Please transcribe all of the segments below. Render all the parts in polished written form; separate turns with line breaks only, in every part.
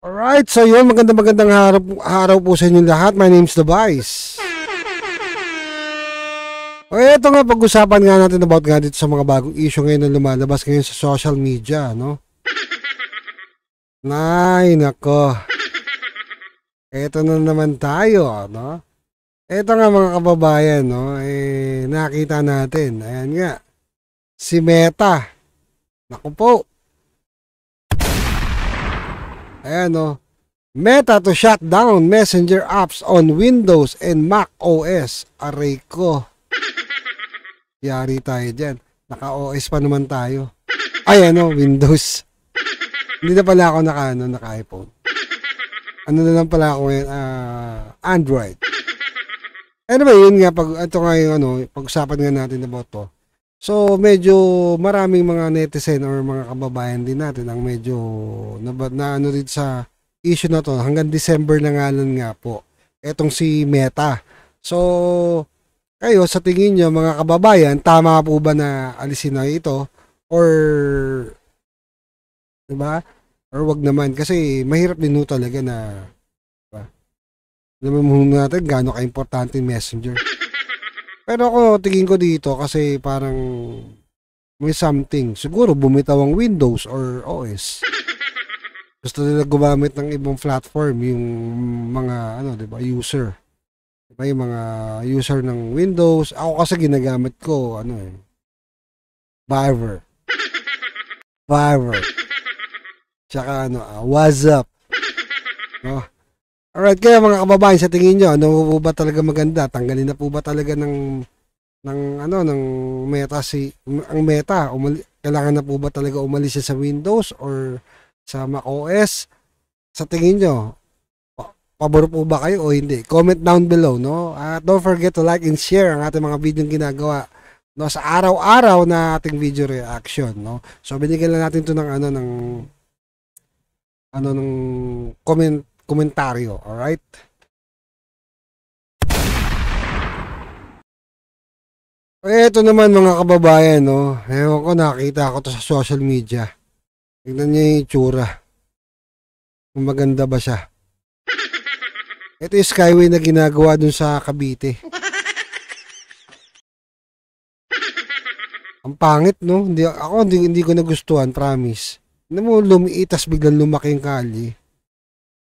Alright, so yun, magandang araw po sa inyo lahat. My name's The Vice. O eto nga, pag-usapan nga natin about nga dito sa mga bagong issue ngayon na lumalabas ngayon sa social media, no? Ay, nako. Eto na naman tayo, no? Eto nga mga kababayan, no? Nakita natin, ayan nga, si Meta. Naku po. Ayan, no? Meta to shut down messenger apps on Windows and Mac OS. Aray ko. Yari tayo dyan. Naka-OS pa naman tayo. Ay, ano, Windows. Hindi na pala ako naka-iPhone. Ano na lang pala ako ngayon, Android. Anyway, yun nga, ito nga yung pag-usapan nga natin about to. So, medyo maraming mga netizen or mga kababayan din natin ang medyo na ano rin sa issue na to. Hanggang December na nga lang nga po. Etong si Meta. So, kayo, sa tingin nyo, mga kababayan, tama po ba na alisin na ito? Or, diba? Or wag naman. Kasi, mahirap din talaga na, diba? Alam mo natin, gaano ka-importante yung messenger. Pero ako, tingin ko dito, kasi parang, may something. Siguro, bumitaw ang Windows or OS. Gusto nila gumamit ng ibang platform, yung mga, diba, user. Diba, yung mga user ng Windows. Ako kasi ginagamit ko, Viber. Tsaka, WhatsApp. No? Alright, kaya mga kababayan, sa tingin nyo, ano po ba talaga maganda? Tanggalin na po ba talaga ng Meta ang Meta? Kailangan na po ba talaga umalis siya sa Windows or sa Mac OS? Sa tingin nyo, pabor po ba kayo o hindi? Comment down below, no? At don't forget to like and share ang ating mga video ginagawa, no, sa araw-araw na ating video reaction, no? So binigyan lang natin 'to ng komentaryo, alright? Ito naman mga kababayan, no? Ewan ko, nakita ko to sa social media. Tignan niyo yung itsura. Kung maganda ba siya. Ito yung skyway na ginagawa dun sa Cavite. Ang pangit, no? Hindi ko nagustuhan, promise. Ano mo, lumiitas biglang lumaki yung kali.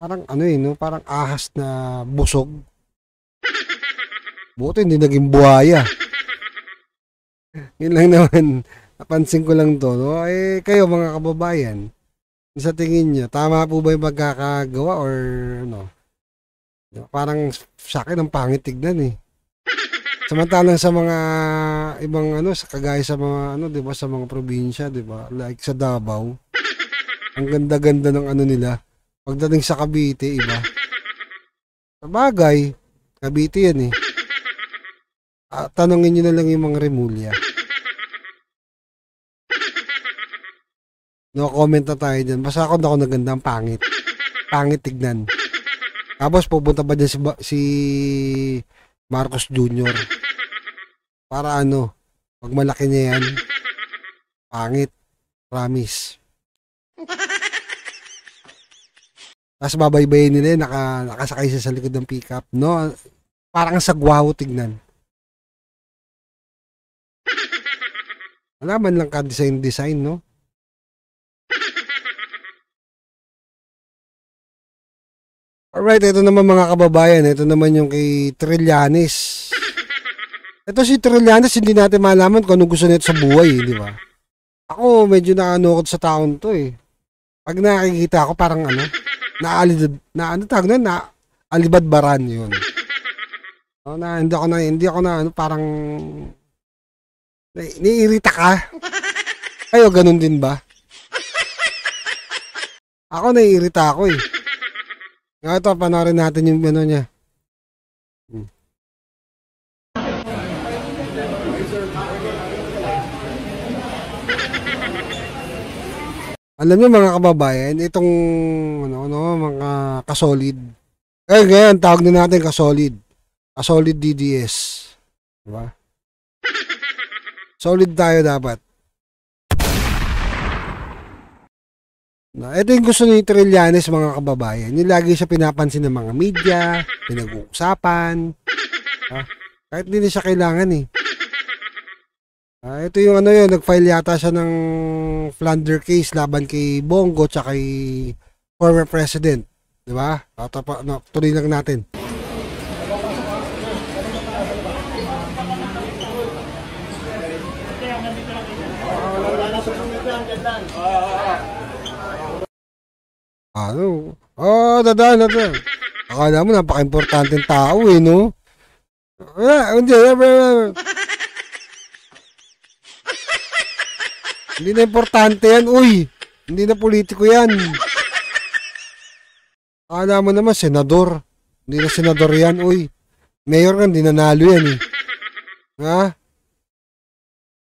Parang no? Parang ahas na busog. Buti hindi naging buhaya. Yun lang naman. Napansin ko lang to, no? Kayo mga kababayan, sa tingin nyo, tama po ba yung magkakagawa or parang sa akin ang pangit tignan eh. Samantalang sa mga ibang sa kagaya sa mga 'di ba, sa mga probinsya, 'di ba? Like sa Davao. Ang ganda-ganda ng nila. Pagdating sa Cavite, iba. Sabagay, Cavite yan eh. Tanongin niyo na lang yung mga Remulla. No comment na tayo dyan. Basta ako naganda, ang pangit. Pangit tignan. Tapos pupunta pa dyan si Marcos Jr. Para pag malaki niya yan, pangit. Promise. Tapos babaybayin nila, nakasakay siya sa likod ng pickup. No? Parang sagwaho tignan. Alaman lang ka design, no? Alright, ito naman mga kababayan, ito naman yung kay Trillanes. Ito si Trillanes, hindi natin malaman kung anong gusto nito sa buhay, di ba? Ako, medyo nakanukot sa taon to eh. Pag nakikita ako, parang alibadbaran yun. Hindi ako parang, naiirita ka. Kayo, ganun din ba? Ako, naiirita ako eh. Ito, panoorin natin yung niya. Alam niyo mga kababayan, itong mga kasolid. Ngayon, tawag na natin kasolid. Kasolid DDS. Diba? Solid tayo dapat. Ito yung gusto ni Trillanes, mga kababayan. Yung lagi siya pinapansin ng mga media, pinag-uusapan. Kahit hindi na siya kailangan eh. Ito yung ano yun, nag-file yata siya ng Flander case laban kay Bongo tsaka kay former president. Diba? Tuloy lang natin. Ano? Dadaan. Akala mo napaka-importanteng tao eh, no? Hindi na importante yan, uy. Hindi na politiko yan. Akala mo naman, senador. Hindi na senador yan, uy. Mayor nga, hindi nanalo yan eh. Ha?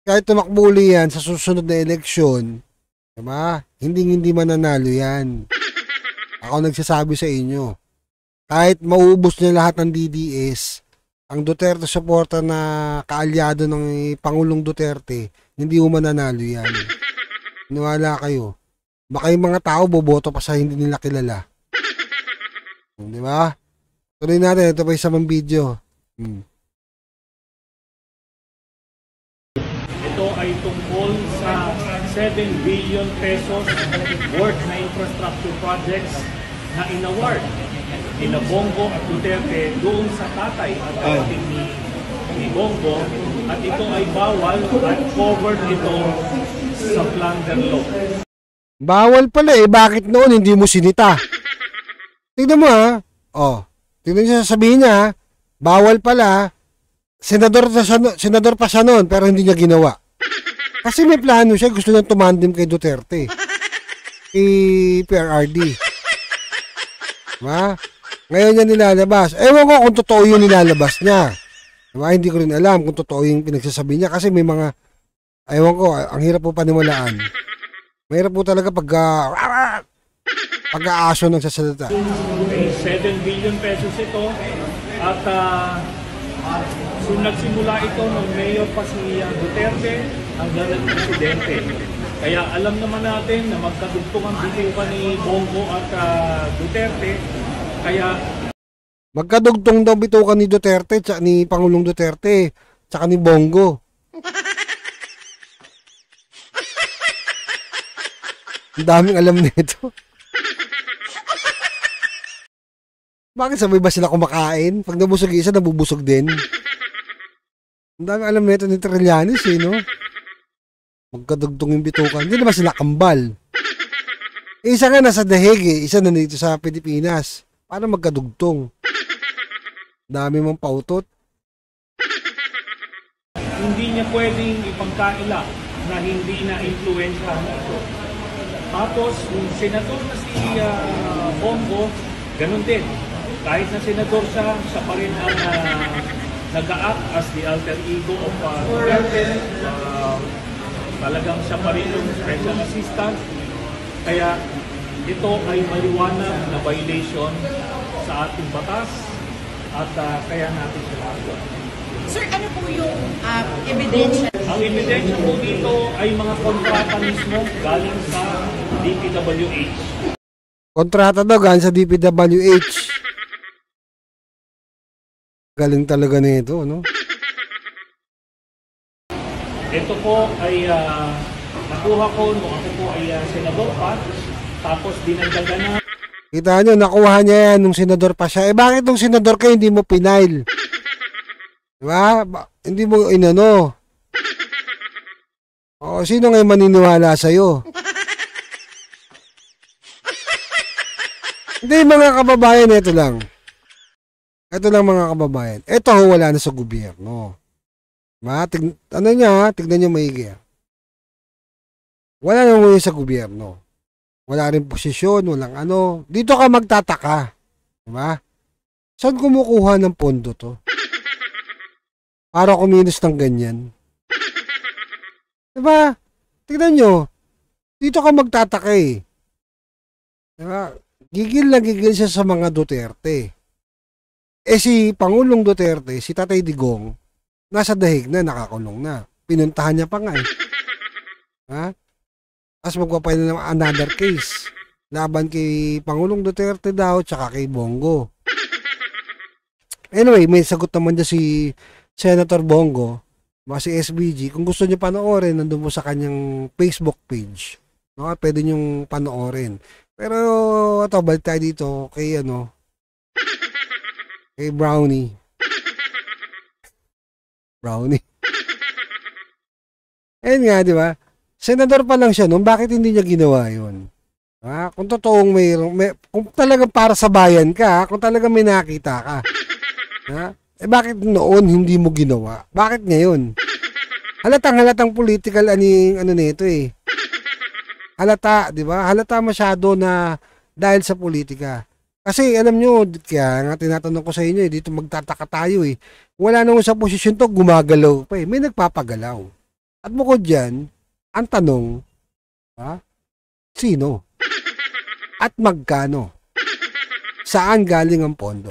Kahit tumakbuli yan sa susunod na eleksyon, diba? Hindi mananalo yan. Ako nagsasabi sa inyo, kahit maubos niya lahat ng DDS, ang Duterte supporter na kaalyado ng Pangulong Duterte, hindi mo mananalo yan. Niwala kayo. Baka yung mga tao boboto pa sa hindi nila kilala. Di ba? Tuloy natin. Ito pa isang video.
Ito ay tungkol sa 7 billion pesos worth na infrastructure projects na inaward ni Bongo at Duterte doon sa tatay at kapatid ni Bongo, at ito ay bawal at covered ito sa Flander law.
Bawal pala eh. Bakit noon hindi mo sinita? Tignan mo ha. Tignan niya, sabihin niya ha. Bawal pala. Senador pa siya noon pero hindi niya ginawa. Kasi may plano siya. Gusto niya tumandim kay Duterte. PRRD. Diba? Ngayon niya nilalabas. Ewan ko kung totoo yung nilalabas niya. Diba? Hindi ko rin alam kung totoo yung pinagsasabi niya. Kasi may mga, ewan ko, ang hirap po paniwalaan. Mahirap po talaga pag-aaso ng sasalita.
May 7 billion pesos ito at nagsimula ito nung mayor pa si Duterte hanggang nag-presidente. Kaya alam naman natin na magkadugtong ang bitiwan ni Bongo at Duterte. Kaya
magkadugtong daw bitukan ni Duterte, ni Pangulong Duterte, tsaka ni Bongo. Ang daming alam nito. Bakit sabay ba sila kumakain? Pag nabusog isa, nabubusog din. Ang daming alam nito ni Trillanes eh, no? Magkadugtong yung bitukan. Hindi naman sila kambal. Isa nga nasa dahig eh. Isa na dito sa Pilipinas. Paano magkadugtong? Dami mong pautot.
hindi niya pwedeng ipagkaila na hindi na-influensyahan ito. Tapos, yung senador na si Bongo, ganun din. Kahit na senador siya, siya pa rin ang nag-a-act as the alter ego of Duterte. Talagang siya pa rin yung special assistant. Kaya ito ay maliwanag na violation sa ating batas at kaya natin siya nagawa.
Sir, ano po yung ebidensya?
Ang ebidensya po dito ay mga kontrata mismo galing sa DPWH.
Kontrata daw galing sa DPWH. Galing talaga nito, no?
Ito po ay nakuha ko nung ako po ay senador pa. Tapos dinagdagan na.
Kita nyo, nakuha niya yan nung senador pa siya. Bakit nung senador kayo hindi mo pinail? Diba? Hindi mo inano. O, sino ngayon maniniwala sa'yo? Hindi, mga kababayan, ito lang. Ito lang, mga kababayan. Ito wala na sa gobyerno. Diba? Tignan nyo maigi. Wala na muna sa gobyerno. Wala rin posisyon, walang ano. Dito ka magtataka. Diba? Saan kumukuha ng pondo to? Para kumilos ng ganyan. Diba? Tignan nyo. Dito ka magtataka eh. Diba? Gigil na gigil siya sa mga Duterte. Si Pangulong Duterte, si Tatay Digong, nasa dahig na, nakakulong na. Pinuntahan niya pa nga eh. Ha? Tapos magpapay na ng another case. laban kay Pangulong Duterte daw tsaka kay Bongo. Anyway, may sagot naman dyan si Senator Bongo, si SBG. Kung gusto niyo panoorin, nandun po sa kanyang Facebook page. No, pwede niyong panoorin. Pero ito, balik tayo dito kay kay Brownie. Ayun nga, di ba? Senador pa lang siya noon, bakit hindi niya ginawa yun? Kung totoong kung talagang para sa bayan ka, kung talagang may nakita ka, bakit noon hindi mo ginawa? Bakit ngayon? Halatang political nito eh. Halata, di ba? Halata masyado na dahil sa politika. Kasi alam nyo, kaya nga tinatanong ko sa inyo, dito magtataka tayo eh. Wala naman sa posisyon to, gumagalaw pa eh. May nagpapagalaw. At bukod dyan, ang tanong, sino? At magkano? Saan galing ang pondo?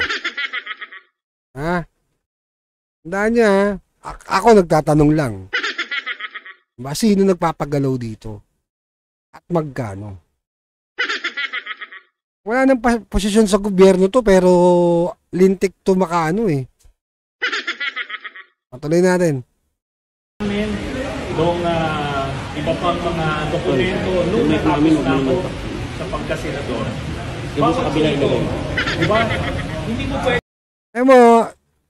Tandaan niya, ako nagtatanong lang. Sino nagpapagalaw dito? At magkano? Wala nang posisyon sa gobyerno to, pero lintik to makaano eh. Patuloy natin.
Nung iba pang mga dokumento nung natapos na ako sa pagkasenador. Bakit ito? Diba? Hindi mo pwede.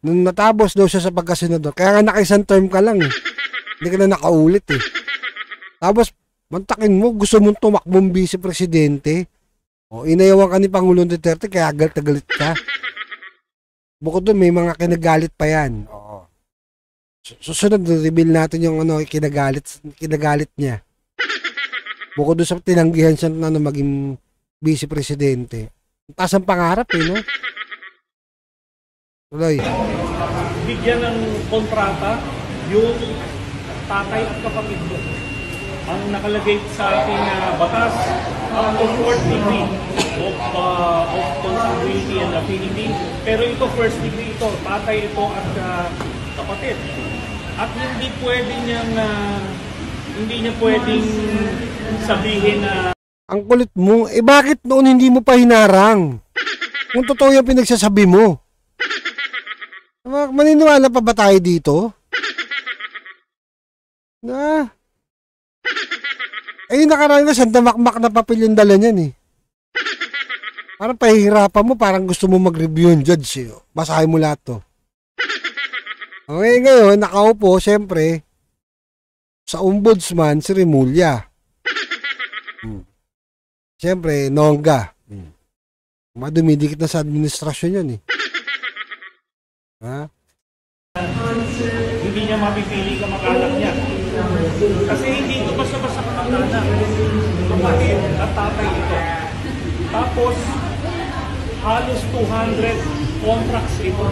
Nung natapos daw siya sa pagkasenador, kaya nga naka-isang term ka lang eh. Hindi ka na nakaulit eh. Tapos, mantakin mo, gusto mong tumakbong vice-presidente. Inayawan ka ni Pangulong Duterte, kaya galit ka. Bukod doon, may mga kinagalit pa yan. Susunod, reveal natin yung kinagalit niya. Bukod doon sa tinanggihan siya na maging vice-presidente. Taas ang pangarap eh, no? Tuloy.
Bigyan ng kontrata yung tatay at kapatid mo. Ang nakalagay sa ating batas, the fourth degree of consanguinity and affinity. Pero ito, first degree ito. Tatay ito at kapatid. At hindi niya pwedeng sabihin na
ang kulit mo, bakit noon hindi mo pa hinarang? Kung totoo yung pinagsasabi mo. Maniniwala pa ba tayo dito? Yung nakaraan na sandamakmak na papel yung dala niyan eh. Parang pahihirapan mo, parang gusto mo mag-review yung judge eh. Basahin mo lahat to. Okay, ngayon, nakaupo, siyempre, sa ombudsman, si Remulla. Siyempre, Nongga. Dumidikit na sa administrasyon yan eh.
Hindi niya mapipili kamag-anak niya. Kasi hindi ito basta-basta kamag-anak. Kapatid at tatay ito. Tapos, halos 200 contracts ito.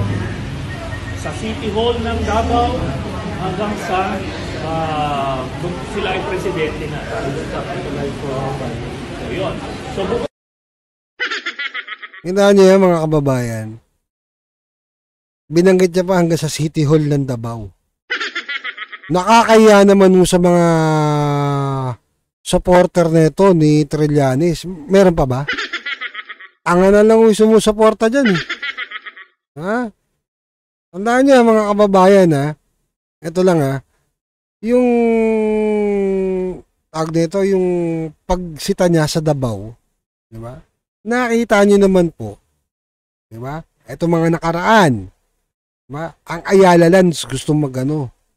Sa City Hall ng Davao hanggang sa sila ay presidente na. So, yun. So,
kita niyo yan, mga kababayan. Binanggit niya pa hanggang sa City Hall ng Davao. Nakakaya naman sa mga supporter nito ni Trillanes. Meron pa ba? Ang na lang yung sumusuporta dyan eh. Tandaan niyo mga kababayan ito lang yung nito, yung pagsita niya sa Davao, di ba? Nakita niyo naman po, di ba? Ito mga nakaraan. Ang Ayala Lands gusto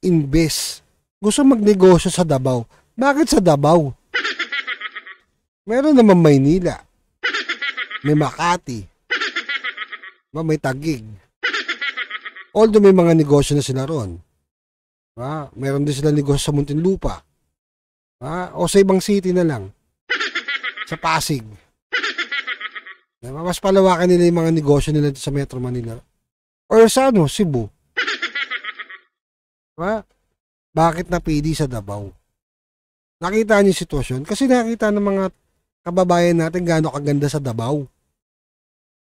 invest. Gusto magnegosyo sa Davao. Bakit sa Davao? Meron naman Maynila. May Makati. May Taguig. Although may mga negosyo na sila ron. Meron din sila negosyo sa Muntinlupa. O sa ibang city na lang. Sa Pasig. Mas palawakan nila yung mga negosyo nila sa Metro Manila. Or sa Cebu. Bakit napili sa Davao? Nakita niyo yung sitwasyon? Kasi nakita ng mga kababayan natin gaano kaganda sa Davao.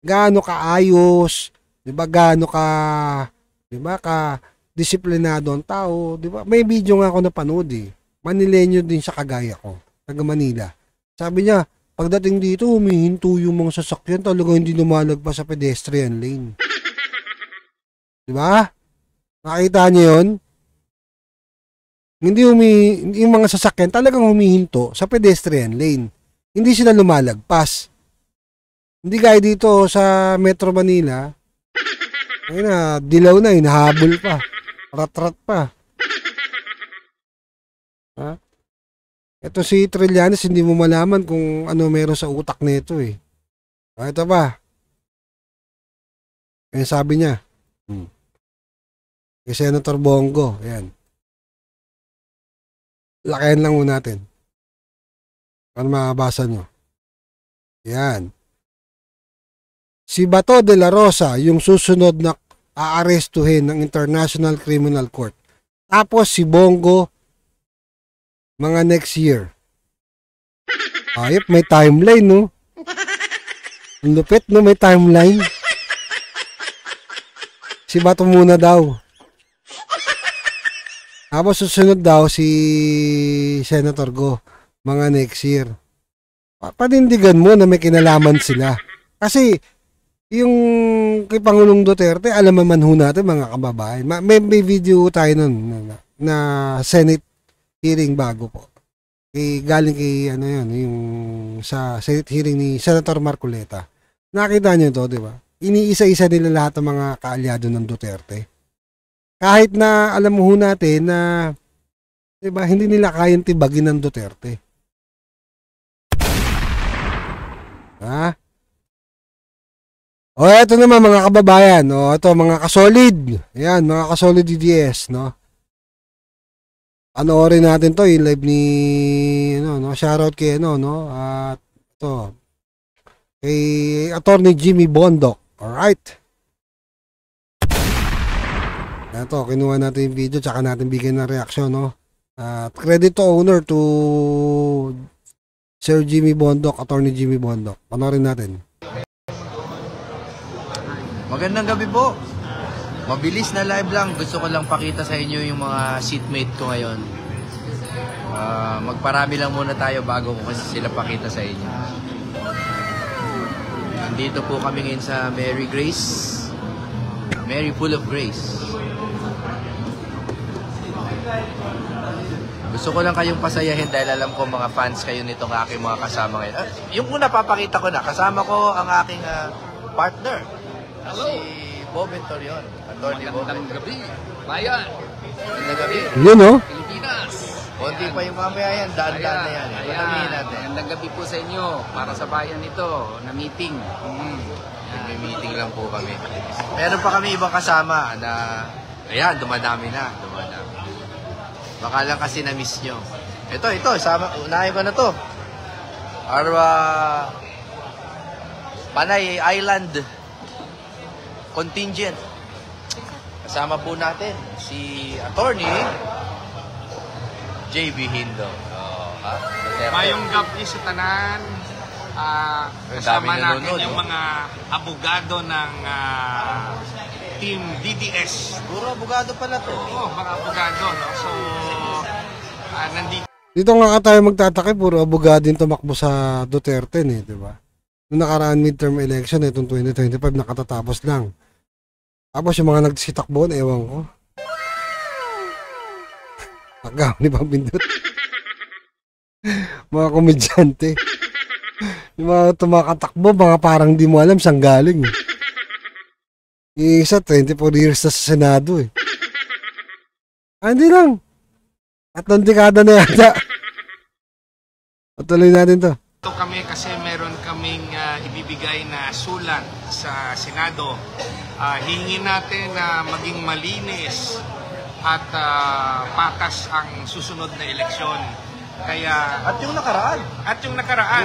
Gaano kaayos, 'di ba? Gaano ka, 'di ba, ka disiplinado ang tao, 'di ba? May video nga ako napanood eh. Manilenyo din sa kagaya ko, taga Manila. Sabi niya, Pagdating dito, humihinto yung mga sasakyan, talagang hindi lumalagpas sa pedestrian lane. Di ba? Nakita niyo yun? Yung mga sasakyan talagang humihinto sa pedestrian lane. Hindi sila lumalagpas. Hindi gaya dito sa Metro Manila. Ayun na, dilaw na, hinahabol pa. Rat-rat pa. Ha? Ito si Trillanes, hindi mo malaman kung ano meron sa utak nito eh. Ito ba? Ayun sabi niya. Kay Senator Bongo. Ayan. Lakayan lang muna natin. Para makabasa nyo. Ayan. Si Bato de la Rosa, yung susunod na aarestuhin ng International Criminal Court. Tapos si Bongo, mga next year. Ayop, may timeline, no? Ang lupit, no? May timeline. Si Bato muna daw. Tapos susunod daw si Senator Go, mga next year. Panindigan mo na may kinalaman sila. Kasi, yung kay Pangulong Duterte, alam naman ho natin mga kababayan. May video tayo nun na Senate hearing bago po. Galing kay ano yun, yung sa Senate hearing ni Senator Marcoleta. Nakita niyo to, di ba? Iniisa-isa nila lahat ng mga kaalyado ng Duterte. Kahit na alam mo natin na, di ba, hindi nila kayang tibagin ng Duterte. Ha? O, eto naman mga kababayan. O, ito mga kasolid. Ayan, mga kasolid DDS, no? Panoorin natin to, yung live ni, no? Shoutout kay, no? At, ito, kay Attorney Jimmy Bondoc. Alright. Ito, kinuha natin yung video, tsaka natin bigyan ng reaksyon, no? At credit to owner to Sir Jimmy Bondoc, Attorney Jimmy Bondoc. Panoorin natin.
Magandang gabi po. Mabilis na live lang. Gusto ko lang pakita sa inyo yung mga seatmate ko ngayon. Magparami lang muna tayo bago ko kasi sila pakita sa inyo. Nandito po kami ngayon sa Mary Grace. Mary full of grace. Gusto ko lang kayong pasayahin dahil alam ko mga fans kayo nitong aking mga kasama ngayon. Yung una papakita ko na. Kasama ko ang aking partner. Si Bob Entorion. Attorney Bob Entorion. Magandang gabi. Bayan. Magandang gabi.
Yun, no?
Pilipinas. Konti pa yung mamaya yan. Daan-daan na yan. Patamihin natin.
Magandang gabi po sa inyo. Para sa bayan ito, na meeting.
May meeting lang po kami. Meron pa kami ibang kasama na, ayan, dumadami na. Dumadami. Baka lang kasi na-miss nyo. Ito, unahin ko na to. Panay Island Contingent. Kasama po natin si Attorney JB Hindo.
Mayong gabi sa tanan. Kasama natin yung mga abogado ng Team DDS.
Puro abogado pala to.
Oo, mga abogado. No? So, nandito.
Dito nga tayo magtatake, puro abogado yung tumakbo sa Duterte, di ba? Noong nakaraan midterm election, itong 2025, nakatatapos lang. Tapos yung mga nagsitakbon, ewan ko. Agaw ni Pambindot. Mga komedyante. Yung mga tumakatakbo, mga parang di mo alam saan galing. Yung isa, 24 years na sa Senado eh. Hindi lang. 3 dekada na yata. Patuloy natin to.
Ito kami kasi meron kaming ibibigay na sulat sa Senado. Hingin natin na maging malinis at patas ang susunod na eleksyon. Kaya
At yung nakaraan.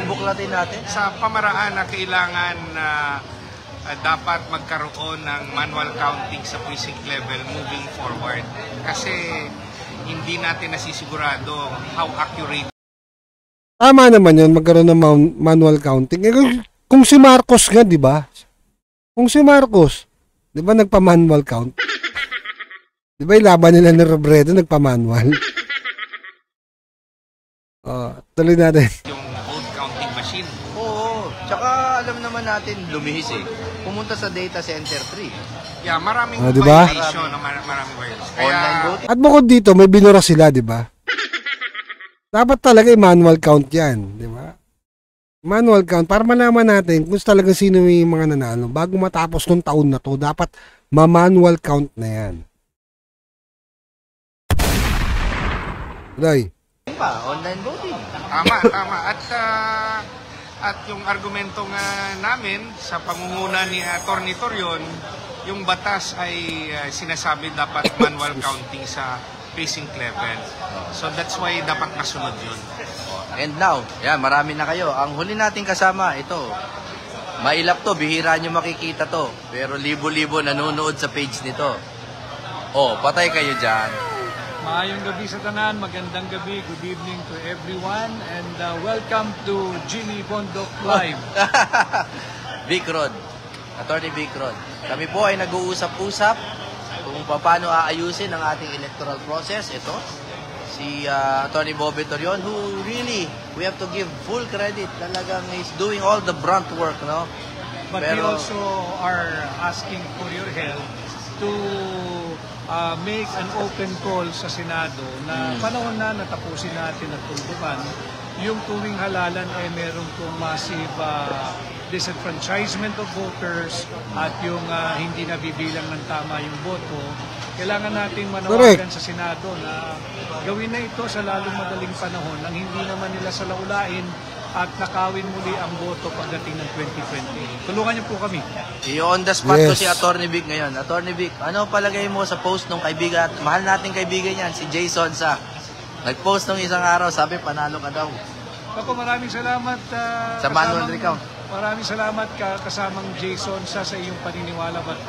Yung buklatin natin.
Sa pamaraan na kailangan dapat magkaroon ng manual counting sa precinct level moving forward. Kasi hindi natin nasisigurado how accurate.
Tama naman yun, magkaroon ng manual counting. Kung si Marcos nga, di ba? Kung si Marcos, di ba nagpa-manual count? Di ba yung laban nila ni Robredo nagpa-manual? Tuloy natin.
Yung vote counting machine.
natin lumihis eh. Pumunta sa data center 3.
Yeah, maraming
diba?
violation, maraming violation.
Online
Kaya,
voting.
At bukod dito, may binura sila, di ba? Dapat talaga manual count yan, di ba? Manual count para malaman natin kung talaga sino yung mga nanalo. Bago matapos nung taon na to, dapat ma-manual count na yan. Day.
Online voting.
tama. At yung argumento nga namin sa pangunguna ni Atty. Torion, yung batas ay sinasabi dapat manual counting sa precinct level. So that's why dapat masunod yun.
And now, yan, marami na kayo. Ang huli nating kasama, ito. Mailap to, bihira nyo makikita to. Pero libo-libo nanonood sa page nito. Oh, patay kayo dyan.
Maayong gabi sa tanan, magandang gabi, good evening to everyone, and welcome to Jimmy Bondok Live.
Vic Rod, Atty. Vic Rod. Kami po ay nag-uusap-usap kung paano aayusin ang ating electoral process. Ito, si Atty. Bobby Torion, who really, we have to give full credit. Talagang is doing all the brunt work, no?
But we also are asking for your help to make an open call sa Senado na panahon na natapusin natin at tuldukan yung tuwing halalan ay meron pong massive disenfranchisement of voters at yung hindi nabibilang ng tama yung boto. Kailangan nating manawagan sa Senado na gawin na ito sa lalong madaling panahon nang hindi naman nila salaulain at nakawin muli ang boto pagdating ng 2020. Tulungan niyo po kami.
I-on the spot ko si Atty. Vic ngayon. Atty. Vic, ano palagay mo sa post ng kaibigan at mahal nating kaibigan yan, si Jason sa nag-post nung isang araw, sabi panalo ka daw.
Ako, maraming salamat
sa manual recount.
Maraming salamat kasamang Jason sa iyong paniniwala. But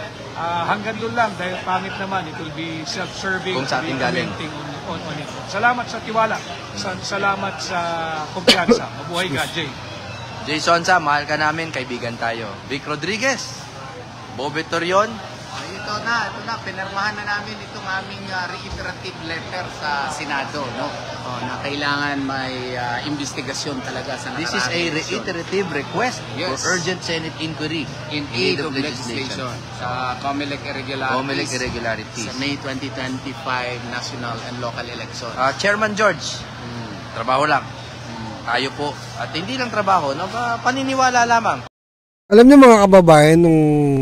hanggang doon lang dahil pangit naman, it will be self-serving.
Kung sa ating galing.
On it. Salamat sa tiwala. Salamat sa kumpiyansa. Mabuhay ka, Jay.
Jason sa, mahal ka namin, kaibigan tayo. Vic Rodriguez, Bobby Torion.
Ito na, pinirmahan na namin itong aming reiterative letter sa Senado, no? Na kailangan may investigasyon talaga sa
This is a reiterative request for urgent Senate inquiry
in aid of legislation sa COMELEC irregularities, sa May 2025 national and local election.
Chairman George, trabaho lang. Tayo po. At hindi lang trabaho, no? Paniniwala lamang.
Alam niyo mga kababayan, nung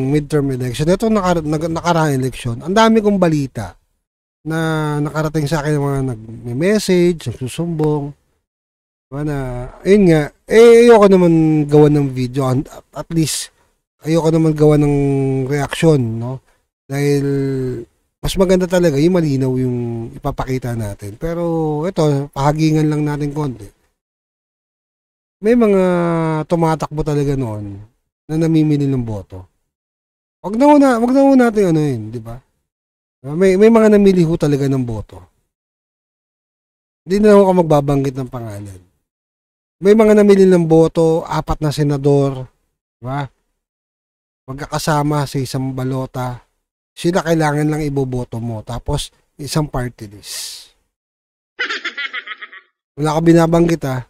midterm election, ito nakaraang election, ang dami kong balita na nakarating sa akin ng mga nag-message, nagsusumbong. Na, ayun nga, ayoko naman gawa ng video, at least, ayoko naman gawa ng reaksyon, no? Dahil, mas maganda talaga, yung malinaw yung ipapakita natin. Pero, ito, pahagingan lang natin konti. May mga tumatakbo talaga noon na namimili ng boto. Wag na natin ano yun, di ba? May mga namili ho talaga ng boto. Hindi na ako magbabanggit ng pangalan. May mga namili ng boto, 4 na senador, di ba? Magkakasama sa isang balota. Sila kailangan lang iboboto mo. Tapos, isang party list. Wala ka binabanggit ha.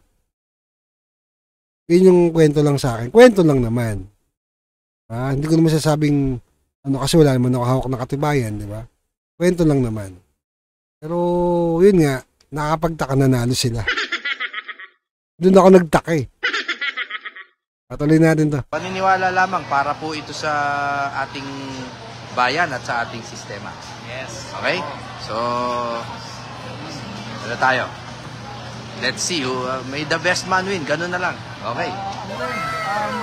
Yun yung kwento lang sa akin. Kwento lang naman. Hindi ko naman sasabing kasi wala naman ako hawak na katibayan, di ba? Kwento lang naman. Pero yun nga, nakakapagtaka, nanalo sila. Doon ako nagtaka eh. Patuloy natin to.
Paniniwala lamang para po ito sa ating bayan at sa ating sistema.
Yes.
Okay? So, ano tayo? Let's see who may the best man win. Ganun na lang. Okay.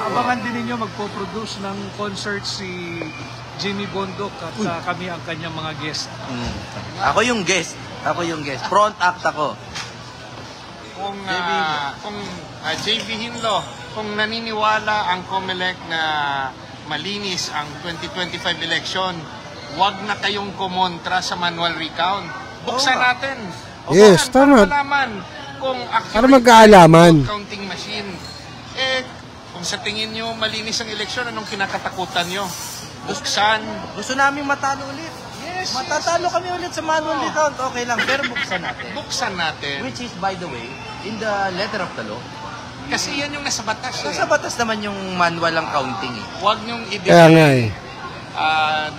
Abangan din ninyo magpo-produce ng concert si Jimmy Bondok at kami ang kanyang mga guest.
Ako yung guest. Front act ako.
Kung JB Hinlo, kung naniniwala ang COMELEC na malinis ang 2025 election, wag na kayong kumontra sa manual recount. Buksan natin.
Yes, tama.
Para malaman kung
para magkaalaman.
Counting machine. Kung sa tingin nyo malinis ang eleksyon, anong kinakatakutan nyo? Buksan.
Gusto namin matalo ulit.
Yes.
Matatalo kami ulit sa manual recount. Okay lang, pero buksan natin.
Buksan natin.
Which is, by the way, in the letter of the law,
Kasi yan yung nasa batas.
Sa batas naman yung manual ang counting eh.
Huwag niyong
Kaya nga eh.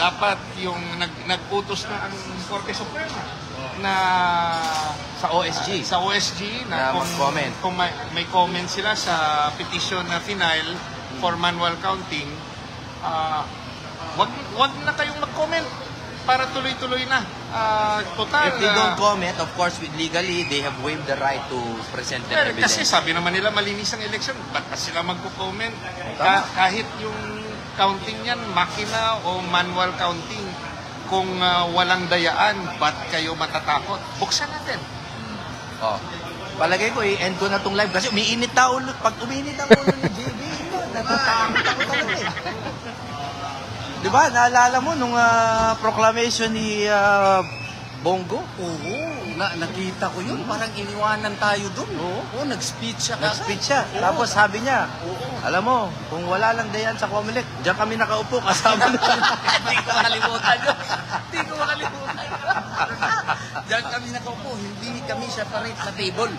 dapat yung nagputos na ang Korte Suprema na
Sa OSG.
sa OSG
Na
na
mag-comment.
kung may comment sila sa petition na final for manual counting, wag na kayong mag-comment para tuloy-tuloy na. Total.
If they don't comment, of course, legally, they have waived the right to present their evidence.
Kasi sabi naman nila malinis ang election, ba't pa sila magko-comment?
Tama.
Kahit yung counting yan, makina o manual counting, kung walang dayaan, ba't kayo matatakot? Buksan natin.
Oh. Palagay ko, i-end ko na tong live kasi umiinit na ulo. Pag umiinit ang ulo ni JB, natatakot ako talaga eh. Di ba? Naalala mo nung proclamation ni Bongo?
Oo, nakita ko yun. Parang iniwanan tayo dun. Oo, nag-speech siya.
Nag-speech siya. Tapos sabi niya, alam mo, kung wala lang dayan sa Comelec, diyan kami nakaupo kasama na.
Hindi ko makalimutan yun. Hindi ko makalimutan. Diyan kami nakaupo, hindi kami separate na table.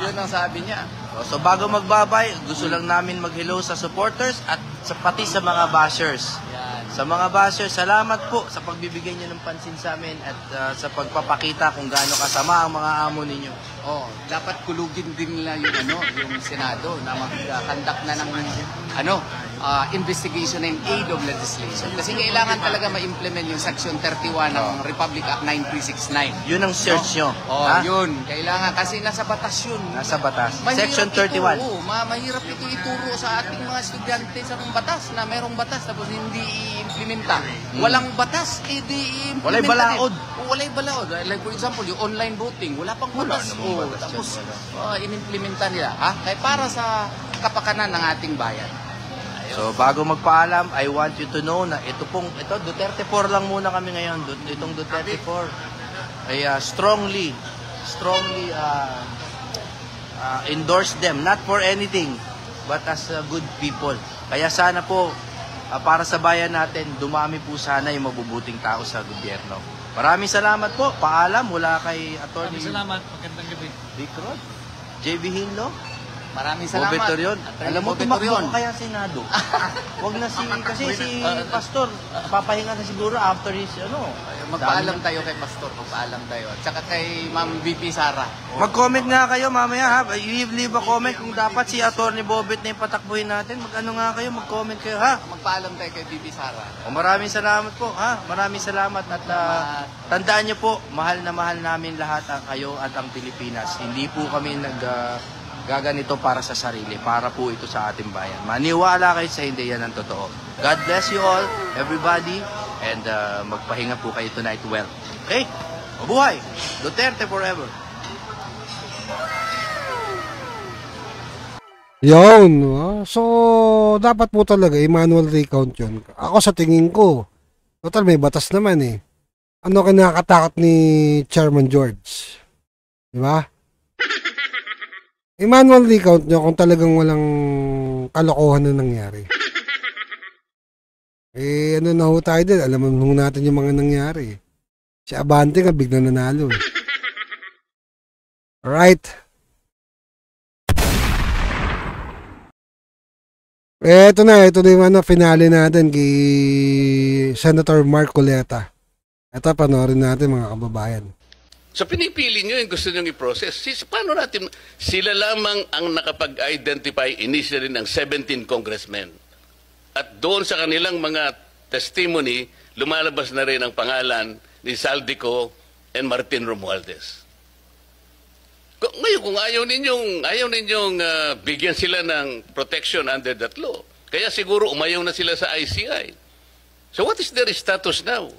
Yun ang sabi niya.
So bago magbabay, gusto lang namin mag-hello sa supporters at pati sa mga bashers.
Yan.
Sa mga bashers, salamat po sa pagbibigay niyo ng pansin sa amin at sa pagpapakita kung gaano kasama ang mga amo ninyo.
Oh, dapat kulugin din nila yung Senado na mag-conduct na ng investigation in aid of legislation. Kasi kailangan talaga ma-implement yung Section 31 ng Republic Act 9369.
Yun ang search nyo.
Oh,
ha?
yun. Kailangan kasi nasa batas yun.
Nasa batas.
Mahirap
Section 31.
Mahirap ito ituro sa ating mga estudyante sa batas na merong batas tapos hindi i-implementa. Walang batas, di i-implementa.
Walay balaod.
Walay balaod. Like for example, yung online voting, wala pang batas. Tapos inimplementa nila. Kaya para sa kapakanan ng ating bayan.
So bago magpaalam, I want you to know na ito Duterte 4 lang muna kami ngayon. Itong Duterte 4 ay strongly endorse them, not for anything, but as good people. Kaya sana po, para sa bayan natin, dumami po sana yung mabubuting tao sa gobyerno. Maraming salamat po. Paalam mula kay Atty.
Salamat. Magandang gabi.
Vic Rod, JB Hinlo,
Maraming salamat.
Bobetorion. Alam mo, tumakbo
Bobetorion.
ko kaya Senado. Wag na kasi si Pastor, papahinga na siguro after his,
Magpaalam tayo kay Pastor, magpaalam tayo. At saka kay Ma'am VP Sara.
Mag-comment nga kayo mamaya ha. Leave a comment kung dapat si Atty. Bobet na yung patakbuhin natin. Mag-ano nga kayo, mag-comment kayo ha.
Magpaalam tayo kay VP Sara.
Maraming salamat po ha. Maraming salamat at tandaan niyo po, mahal na mahal namin lahat kayo at ang Pilipinas. Hindi po kami gaganito para sa sarili, para po ito sa ating bayan. Maniwala kayo sa hindi, yan ang totoo. God bless you all, everybody, and magpahinga po kayo tonight well. Okay? Mabuhay! Duterte forever!
Yun. So, dapat po talaga i-manual recount yun. Ako sa tingin ko, total may batas naman eh. Ano kinakatakot ni Chairman George? Di ba? I-manual recount nyo kung talagang walang kalokohan na nangyari. Ano na ho tayo din? Alam mo natin yung mga nangyari. Si Abante nga biglang nanalo. Alright. Ito na yung finale natin kay Senator Mark Coleta. Ito, panoorin natin mga kababayan.
So pinipili nyo yung gusto nyo i-process. Paano natin, sila lamang ang nakapag-identify initially ng 17 congressmen. At doon sa kanilang mga testimony, lumalabas na rin ang pangalan ni Saldico and Martin Romualdez. Ngayon, kung ayaw ninyong bigyan sila ng protection under that law, kaya siguro umayaw na sila sa ICI. So what is their status now?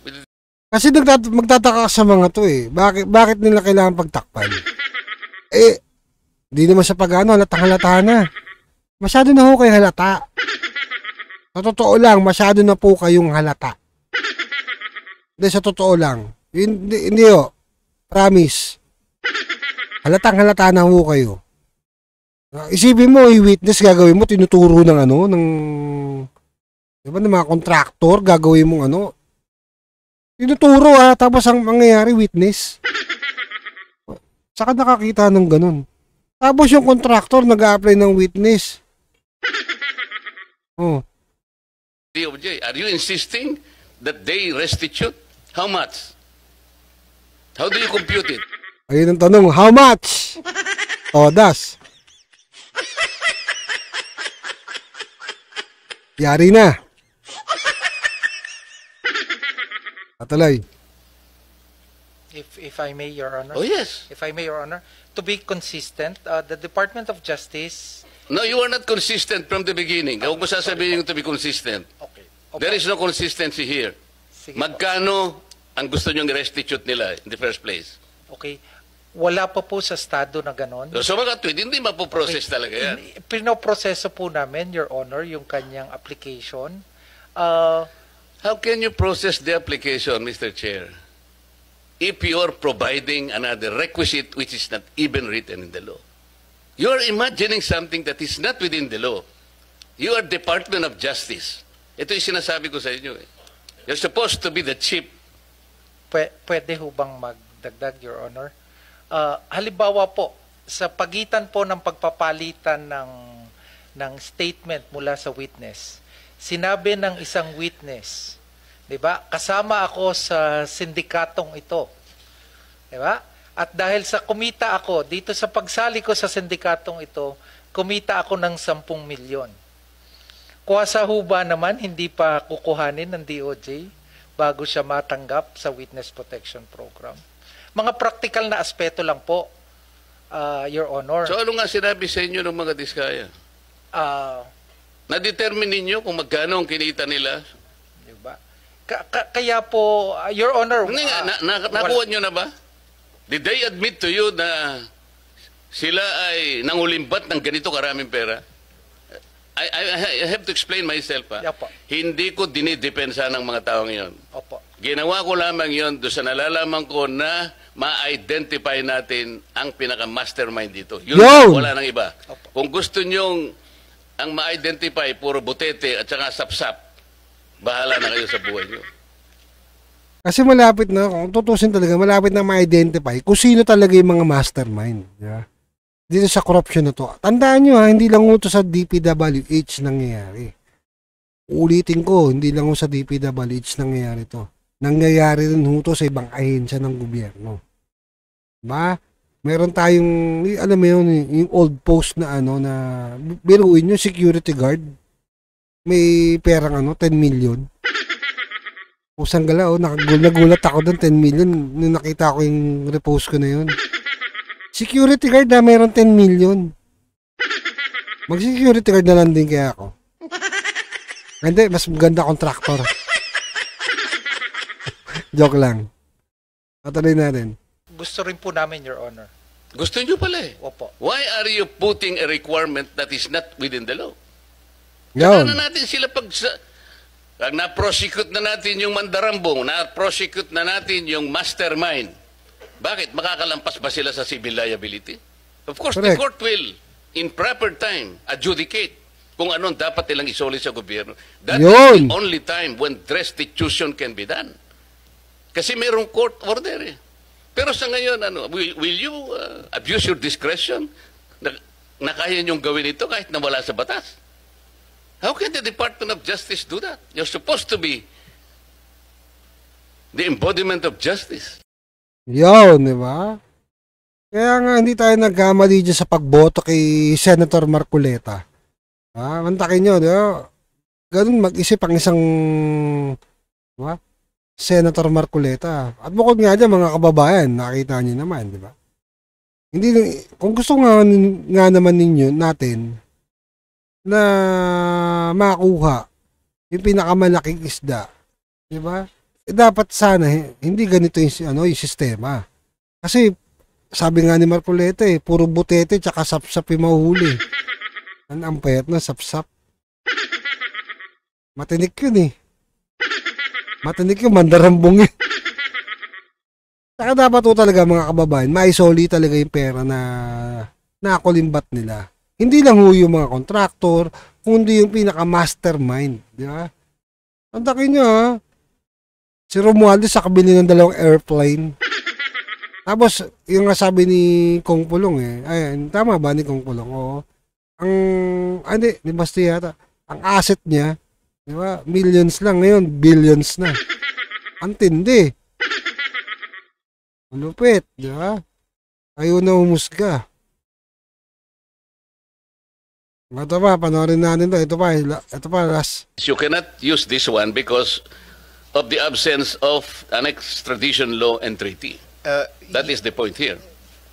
Kasi magtataka sa mga to eh. Bakit nila kailangan pagtakpan? Di naman sa pag-ano, halatang-halata na. Masyado na ho kayo halata. Sa totoo lang, masyado na po kayong halata. Hindi, sa totoo lang. Hindi ho. Promise. Halatang-halata na ho kayo. Isipin mo, i-witness gagawin mo, tinuturo ng diba, ng mga kontraktor, gagawin mong tinuturo tapos ang mangyayari witness. Saka nakakita ng ganun. Tapos yung contractor nag-a-apply ng witness. Oh.
DOJ, are you insisting that they restitute? How much? How do you compute it?
Ayun ang tanong, how much? Todas. Yari na. Patuloy.
If I may, Your Honor.
Oh, yes.
If I may, Your Honor, to be consistent, the Department of Justice.
No, you are not consistent from the beginning. Huwag mo sasabihin yung to be consistent.
Okay.
There is no consistency here.
Sige.
Magkano ang gusto nyong restitute nila in the first place?
Okay. Wala pa po sa estado na ganon.
So mga tweet, hindi mapoprocess talaga yan.
Pinoproseso po namin, Your Honor, yung kanyang application.
How can you process the application, Mr. Chair, if you are providing another requisite which is not even written in the law? You are imagining something that is not within the law. You are Department of Justice. Ito yung sinasabi ko sa inyo. You're supposed to be the chief.
Pwede ho bang magdagdag, Your Honor? Halimbawa po, sa pagitan po ng pagpapalitan ng statement mula sa witness, sinabi ng isang witness, 'di ba? Kasama ako sa sindikatong ito. 'Di ba? At dahil sa kumita ako dito sa pagsali ko sa sindikatong ito, kumita ako ng 10 milyon. Kuwasa ho ba naman hindi pa kukuhanin ng DOJ bago siya matanggap sa Witness Protection Program? Mga practical na aspeto lang po, Your Honor.
So ano nga sinabi sa inyo ng mga diskaya? Na-determine ninyo kung magkano ang kinita nila?
Diba? Kaya po, Your Honor...
Hindi nga, nakuha nyo na ba? Did they admit to you na sila ay nangulimbat ng ganito karaming pera? I have to explain myself.
Opo.
Hindi ko dinidepensa ng mga taong yon.
Opo.
Ginawa ko lamang yon doon sa nalalaman ko na ma-identify natin ang pinaka-mastermind dito. Yun! Wala nang iba.
Opo.
Kung gusto nyong ang ma-identify puro butete at saka sapsap, bahala na kayo sa buhay nyo.
Kasi malapit na, kung tutusin talaga, malapit na ma-identify kung sino talaga yung mga mastermind. Yeah? Dito sa corruption na to. Tandaan nyo hindi lang ito sa DPWH nangyayari. Ulitin ko, hindi lang sa DPWH nangyayari to. Nangyayari rin ito sa ibang ahensya ng gobyerno. Diba? Meron tayong, alam mo yun, yung old post na na, biruin nyo, security guard, may perang 10 million. Pusang gala, nagulat ako doon, 10 million, nung nakita ko yung repost ko na yun. Security guard na meron 10 million. Mag-security guard na lang din kaya ako. Hindi, mas maganda contractor. Joke lang. Patuloy natin.
Gusto rin po namin, Your Honor.
Gusto nyo pala eh.
Opo.
Why are you putting a requirement that is not within the law?
Yun.
Na natin sila pag na-prosecute na natin yung mandarambong, na-prosecute na natin yung mastermind. Bakit? Makakalampas ba sila sa civil liability? Of course,
Correct.
the court will, in proper time, adjudicate kung anong dapat nilang isoli sa gobyerno. That is the only time when restitution can be done. Kasi mayroong court order eh. Pero sa ngayon, will you abuse your discretion na kaya niyong gawin ito kahit na wala sa batas? How can the Department of Justice do that? You're supposed to be the embodiment of justice.
Yun, di ba? Kaya nga hindi tayo nagkamali dyan sa pagboto kay Senator Marcoleta. Mantakin nyo, di ba? Ganun mag-isip ang isang Senator Marcoleta. At bukod nga dyan, mga kababayan, nakita nyo naman, di ba? Hindi, kung gusto nga naman ninyo, natin, na makuha yung pinakamalaking isda, di ba? Dapat sana hindi ganito yung sistema. Kasi sabi nga ni Marcoleta puro butete tsaka sapsap yung mahuhuli. Ang payat na sapsap. Matinik yun Matinik yung mandarambong yun. Saka dapat talaga mga kababayan, maisoli talaga yung pera na nakulimbat nila. Hindi lang yung mga kontraktor, kundi yung pinaka-mastermind. Di ba? Antakin nyo Si Romualdez sa kabili ng 2 airplane. Tapos, yung nga sabi ni Kong Pulong ayun, tama ba ni Kong Pulong? Oo. Hindi, ni Basti yata. Ang asset niya, di ba, millions lang ngayon, billions na. Ang tindi. Malupit, di ba? Ayaw na humusga. Ito pa, panoorin natin to. Ito pa, last.
You cannot use this one because of the absence of an extradition law and treaty. That is the point here.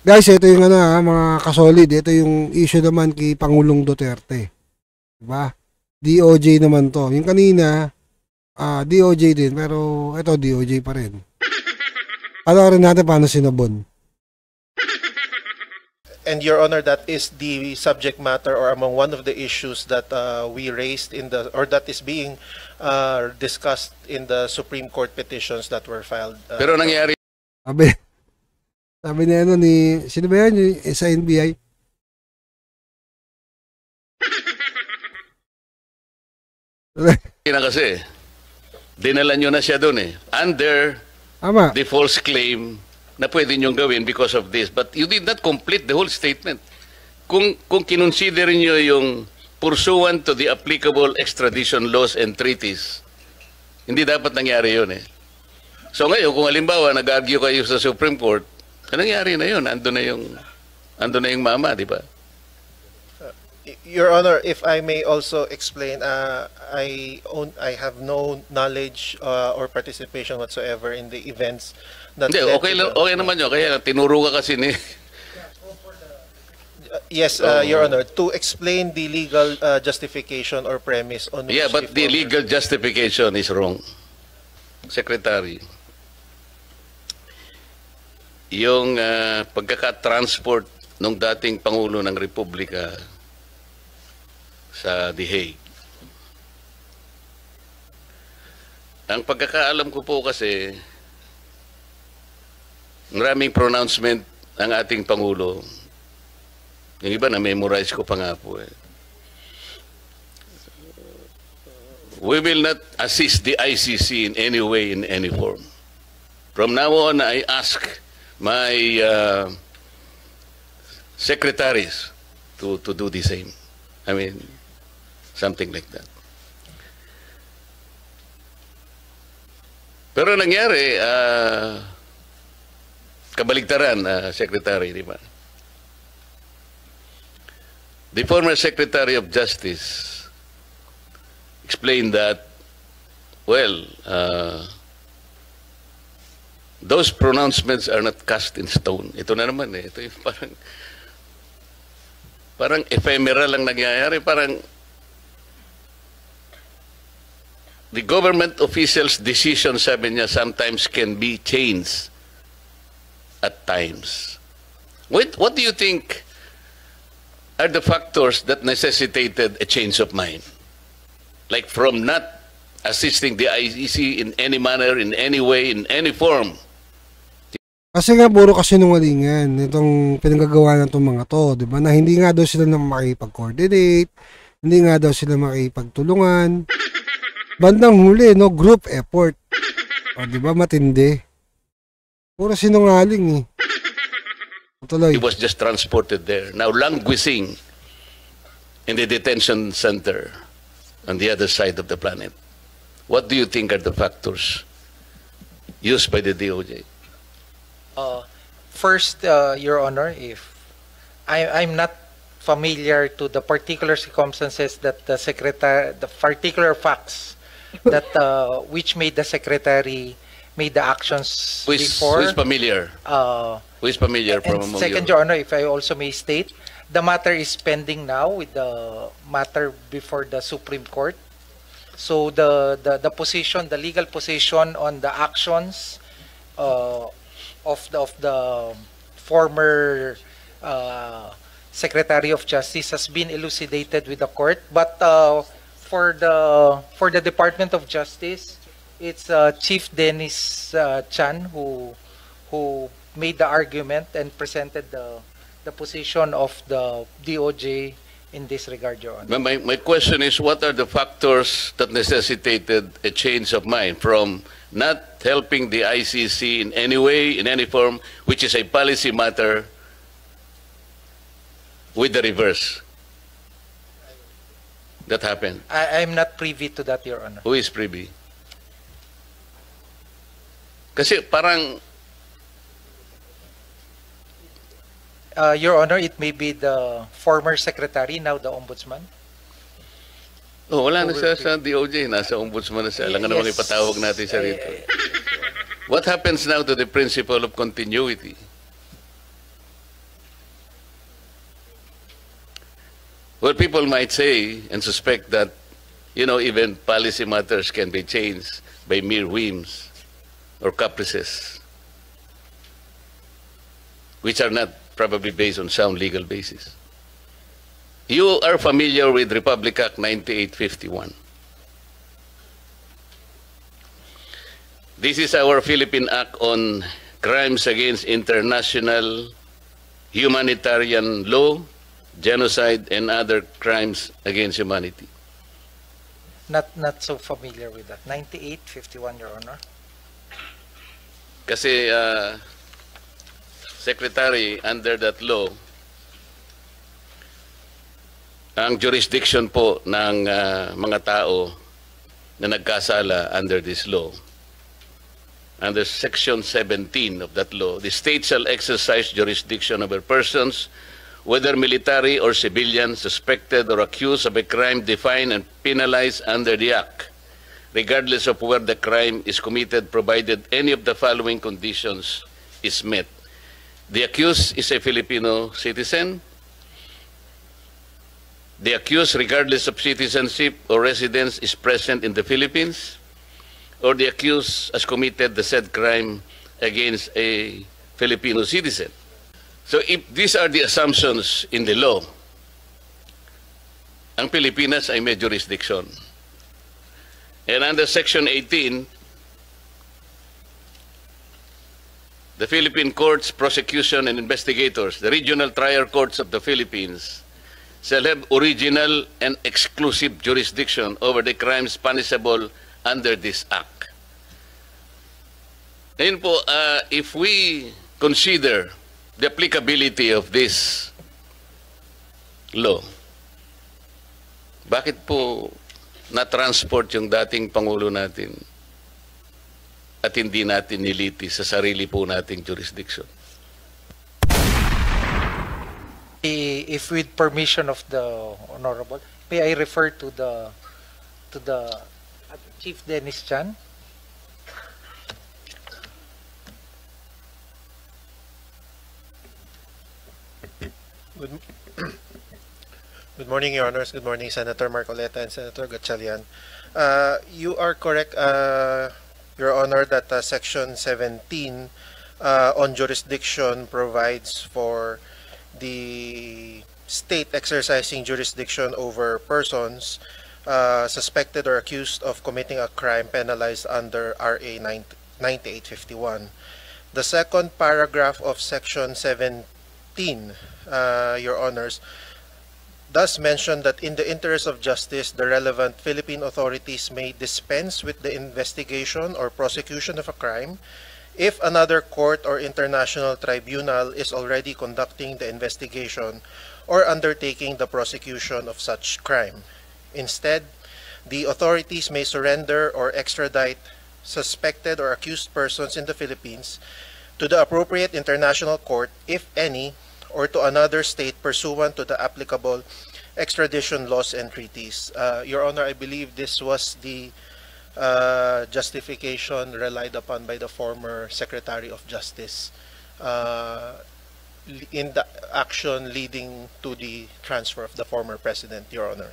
Guys, ito yung mga kasolid. Ito yung issue naman kay Pangulong Duterte. Diba? DOJ naman to. Yung kanina, DOJ din, pero ito DOJ pa rin. Panoorin natin paano sinabon.
And Your Honor, that is the subject matter or among one of the issues that we raised that is being discussed in the Supreme Court petitions that were filed.
Pero nangyari
sabi ni sino ba yan sa NBI?
na kasi, dinala nyo na siya doon under the false claim na pwede nyo gawin because of this. But you did not complete the whole statement. Kung kinonsider nyo yung pursuant to the applicable extradition laws and treaties, hindi dapat nangyari yun So ngayon, kung halimbawa, nag-argue kayo sa Supreme Court, nangyari na yun. Ando na yung mama, di ba?
Your Honor, if I may also explain, I have no knowledge or participation whatsoever in the events.
Hindi, okay naman yun. Kaya tinuro ka kasi ni...
Yes, Your Honor, to explain the legal justification or premise on which...
Yeah, but the legal justification is wrong. Secretary, yung pagkaka-transport ng dating Pangulo ng Republika sa The Hague. Ang pagkakaalam ko po kasi, maraming pronouncement ang ating Pangulo. Yung iba na-memorize ko pa nga po We will not assist the ICC in any way, in any form. From now on, I ask my secretaries to do the same. I mean, something like that. Pero nangyari, kabaligtaran, Secretary, di ba? The former Secretary of Justice explained that, well, those pronouncements are not cast in stone. Ito na naman Ito yung parang ephemeral lang nangyayari. Parang the government officials' decision, sabi niya, sometimes can be changed at times. What do you think are the factors that necessitated a change of mind? Like from not assisting the ICC in any manner, in any way, in any form.
Kasi nga puro kasinungalingan itong pinagagawa ng itong mga to, di ba? Na hindi nga daw sila na makipag-coordinate, hindi nga daw sila makipagtulungan. Bandang huli, group effort. O, di ba, matindi. Puro sinungaling Tuloy.
He was just transported there. Now languishing in the detention center on the other side of the planet. What do you think are the factors used by the DOJ?
First, Your Honor, if I'm not familiar to the particular circumstances that the particular facts that which made the secretary made the actions before.
Who is familiar? Who is familiar from among
second,
you?
Your Honor, if I also may state, the matter is pending now with the matter before the Supreme Court. So the position, the legal position on the actions of the former Secretary of Justice has been elucidated with the court. But for the Department of Justice, it's Chief Dennis Chan who made the argument and presented the position of the DOJ in this regard, Your Honor.
My question is, what are the factors that necessitated a change of mind from not helping the ICC in any way, in any form, which is a policy matter, with the reverse. That happened.
I'm not privy to that, Your Honor.
Who is privy? Kasi parang,
Your Honor, it may be the former secretary, now the ombudsman.
oh, wala na siya sa DOJ, nasa ombudsman na siya. Alam nga naman
Yes.
ipatawag natin siya rito. What happens now to the principle of continuity? Well, people might say and suspect that, even policy matters can be changed by mere whims or caprices, which are not probably based on sound legal basis. You are familiar with Republic Act 9851. This is our Philippine Act on crimes against international humanitarian law, genocide, and other crimes against humanity.
Not so familiar with that. 9851, Your Honor.
Kasi, Secretary, under that law, ang jurisdiction po ng mga tao na nagkasala under this law, under Section 17 of that law, the state shall exercise jurisdiction over persons, whether military or civilian, suspected or accused of a crime defined and penalized under the Act, regardless of where the crime is committed, provided any of the following conditions is met. The accused is a Filipino citizen. The accused, regardless of citizenship or residence, is present in the Philippines, or the accused has committed the said crime against a Filipino citizen. So if these are the assumptions in the law, ang Pilipinas ay may jurisdiction. And under Section 18, the Philippine courts, prosecution, and investigators, the regional trial courts of the Philippines, shall have original and exclusive jurisdiction over the crimes punishable under this Act. Ngayon po, if we consider the applicability of this law, bakit po na-transport yung dating Pangulo natin at hindi natin nilitis sa sarili po nating jurisdiction?
If with permission of the Honorable, may I refer to the Chief Dennis Chan?
Good morning, Your Honors. Good morning, Senator Marcoleta and Senator Gatchalian. You are correct, Your Honor, that Section 17 on jurisdiction provides for the state exercising jurisdiction over persons suspected or accused of committing a crime penalized under RA 9851. The second paragraph of Section 17, Your Honors, does mention that in the interest of justice, the relevant Philippine authorities may dispense with the investigation or prosecution of a crime if another court or international tribunal is already conducting the investigation or undertaking the prosecution of such crime. Instead, the authorities may surrender or extradite suspected or accused persons in the Philippines to the appropriate international court, if any, or to another state pursuant to the applicable extradition laws and treaties. Your Honor, I believe this was the justification relied upon by the former Secretary of Justice in the action leading to the transfer of the former President, Your Honor.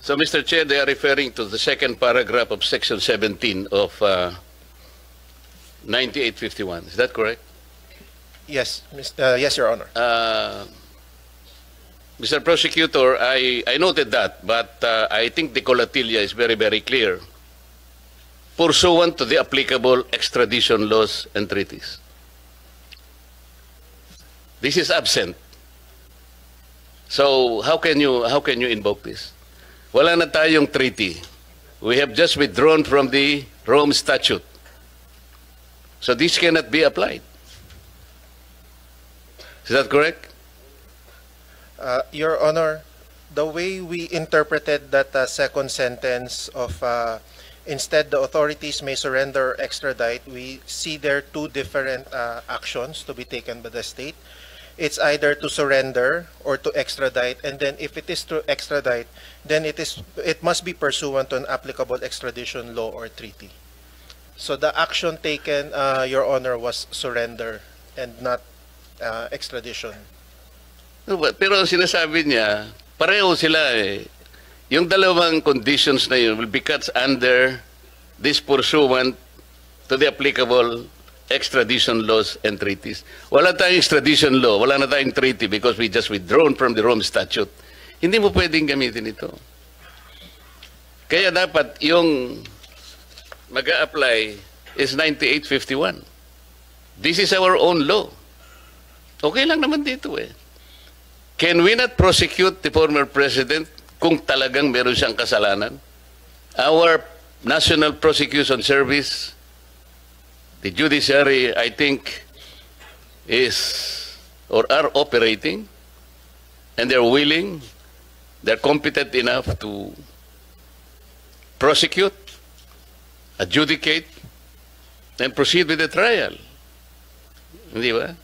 So, Mr. Chair, they are referring to the second paragraph of Section 17 of 9851. Is that correct?
Yes, yes, Your Honor.
Mr. Prosecutor, I noted that, but I think the colatilia is very, very clear. Pursuant to the applicable extradition laws and treaties. This is absent. So how can you invoke this? Wala na tayong treaty We have just withdrawn from the Rome Statute. So this cannot be applied. Is that correct?
Your Honor, the way we interpreted that second sentence of instead the authorities may surrender or extradite, we see there two different actions to be taken by the state. It's either to surrender or to extradite, and then if it is to extradite, then it must be pursuant to an applicable extradition law or treaty. So the action taken, Your Honor, was surrender and not extradition.
Pero ang sinasabi niya, pareho sila eh. Yung dalawang conditions na yun will be cut under this pursuant to the applicable extradition laws and treaties. Wala tayong extradition law, wala na tayong treaty because we just withdrawn from the Rome Statute. Hindi mo pwedeng gamitin ito. Kaya dapat yung mag-a-apply is 9851. This is our own law. Okay lang naman dito eh. Can we not prosecute the former president kung talagang meron siyang kasalanan? Our National Prosecution Service, the judiciary, I think, is or are operating, and they're willing, they're competent enough to prosecute, adjudicate, and proceed with the trial. Hindi ba?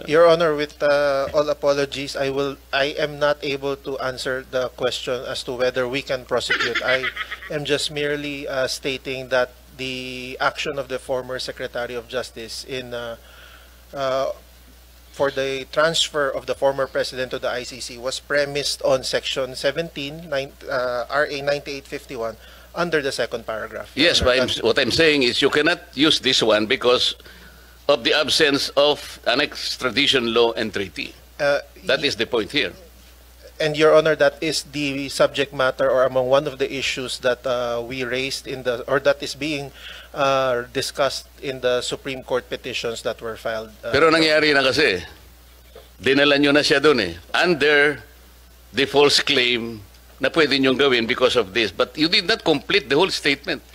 Your Honor, with all apologies, I am not able to answer the question as to whether we can prosecute. I am just merely stating that the action of the former Secretary of Justice in for the transfer of the former president to the ICC was premised on Section 17, RA 9851, under the second paragraph.
Yes, but what I'm saying is you cannot use this one because of the absence of an extradition law and treaty. That is the point here.
And Your Honor, that is the subject matter or among one of the issues that we raised in the, or that is being discussed in the Supreme Court petitions that were filed.
Pero nangyari na kasi, dinala nyo na siya doon eh, under the false claim na pwede nyo gawin because of this. But you did not complete the whole statement.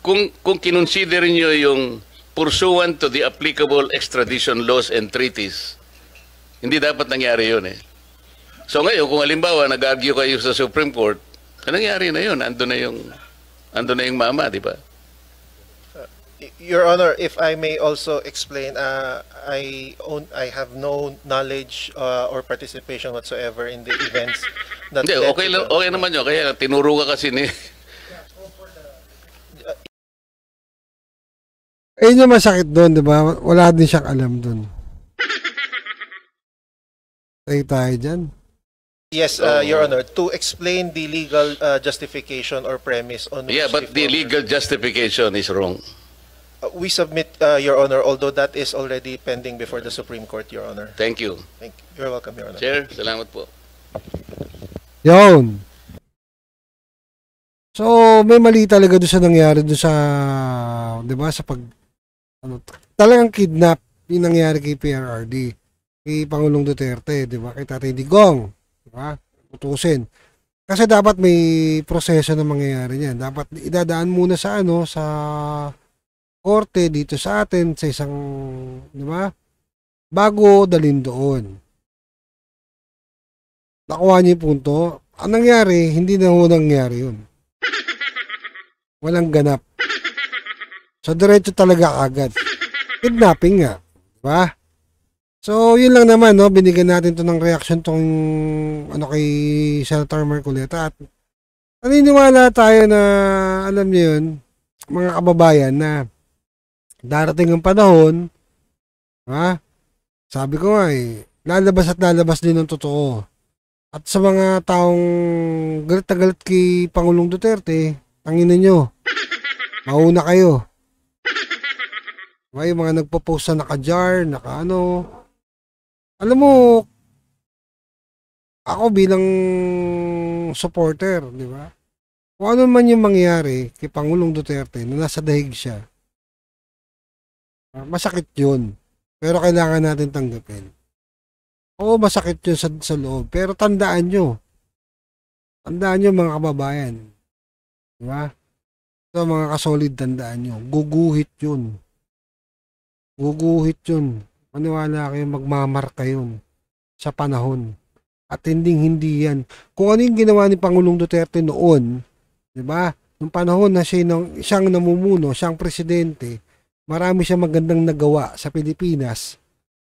Kung kinonsider nyo yung pursuant to the applicable extradition laws and treaties, hindi dapat nangyari yun eh. So ngayon, kung halimbawa nag-argue kayo sa Supreme Court, nangyari na yun, ando na yung mama, di ba?
Your Honor, if I may also explain, I have no knowledge or participation whatsoever in the events that
Hindi, okay naman yun, kaya tinuro ka kasi ni...
Ayun yung masakit doon, di ba? Wala din siyang alam doon. Tayo dyan.
Yes, Your Honor, to explain the legal justification or premise on which
but the legal justification is wrong.
We submit, Your Honor, although that is already pending before the Supreme Court, Your Honor.
Thank you.
You're welcome, Your Honor.
Chair, salamat po.
Yun. So, may mali talaga doon sa nangyari doon sa, di ba, sa talagang kidnap yung nangyari kay PRRD, kay Pangulong Duterte, di ba, kay Tatay Digong, di ba, utusin. Kasi dapat may proseso na mangyayari niyan. Dapat idadaan muna sa sa korte dito sa atin, sa isang, di ba, bago dalhin doon. Nakuha niyo yung punto. Ang nangyari, hindi na ho nangyari yun. Walang ganap. So, diretso talaga agad. Kidnapping nga. Diba? So, yun lang naman, no? Binigyan natin to ng reaction tong kay Senator Marcoleta. At naniniwala tayo na, alam niyo yun, mga kababayan, na darating ang panahon, sabi ko nga lalabas at lalabas din ng totoo. At sa mga taong galit na galit kay Pangulong Duterte, tanginin nyo, mauna kayo. Diba, yung mga nagpo-post na naka-jar, naka-ano. Alam mo, ako bilang supporter, di ba? Kung ano man yung mangyari kay Pangulong Duterte na nasa dahig siya, masakit yun. Pero kailangan natin tanggapin. Oo, masakit yun sa loob. Pero tandaan nyo mga kababayan. Diba? So mga kasolid, tandaan nyo, guguhit yun. Guguhit yun. Maniwala kayo, magmamarka yun sa panahon. At hindi yan. Kung ano yung ginawa ni Pangulong Duterte noon, di ba? Nung panahon na siyang namumuno, siyang presidente, marami siyang magandang nagawa sa Pilipinas.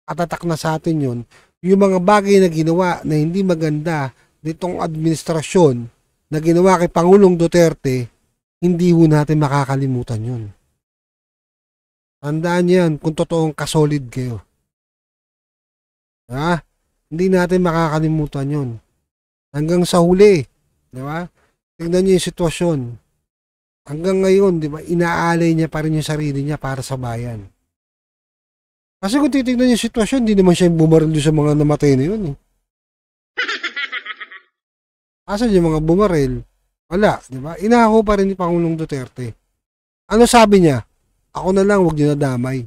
At tatak na sa atin yun. Yung mga bagay na ginawa na hindi maganda nitong administrasyon na ginawa kay Pangulong Duterte, hindi ho natin makakalimutan yun. Tandaan yan kung totoong kasolid kayo. Ha? Hindi natin makakalimutan yun. Hanggang sa huli, di ba? Tignan niyo yung sitwasyon. Hanggang ngayon, di ba, inaalay niya pa rin yung sarili niya para sa bayan. Kasi kung titignan niyo yung sitwasyon, hindi naman siya bumaril sa mga namatay na yun. Asan yung mga bumaril? Wala, di ba? Inako pa rin ni Pangulong Duterte. Ano sabi niya? Ako na lang, huwag niyo nadamay.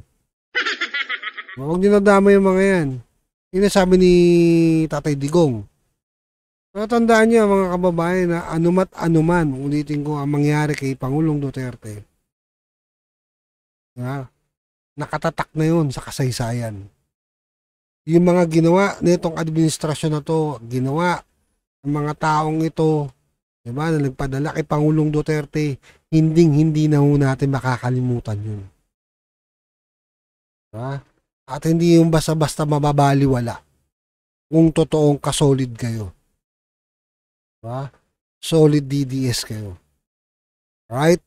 Huwag niyo nadamay yung mga yan. Yun ang sabi ni Tatay Digong. Pero tandaan niyo mga kababayan na anumat anuman, ulitin ko ang mangyari kay Pangulong Duterte. Diba? Nakatatak na yun sa kasaysayan. Yung mga ginawa nitong administrasyon na to, ginawa ng mga taong ito, diba, na nagpadala kay Pangulong Duterte, hindi na ho natin makakalimutan yun. Diba? At hindi yung basta-basta mababaliwala kung totoong kasolid kayo. Diba? Solid DDS kayo. Right?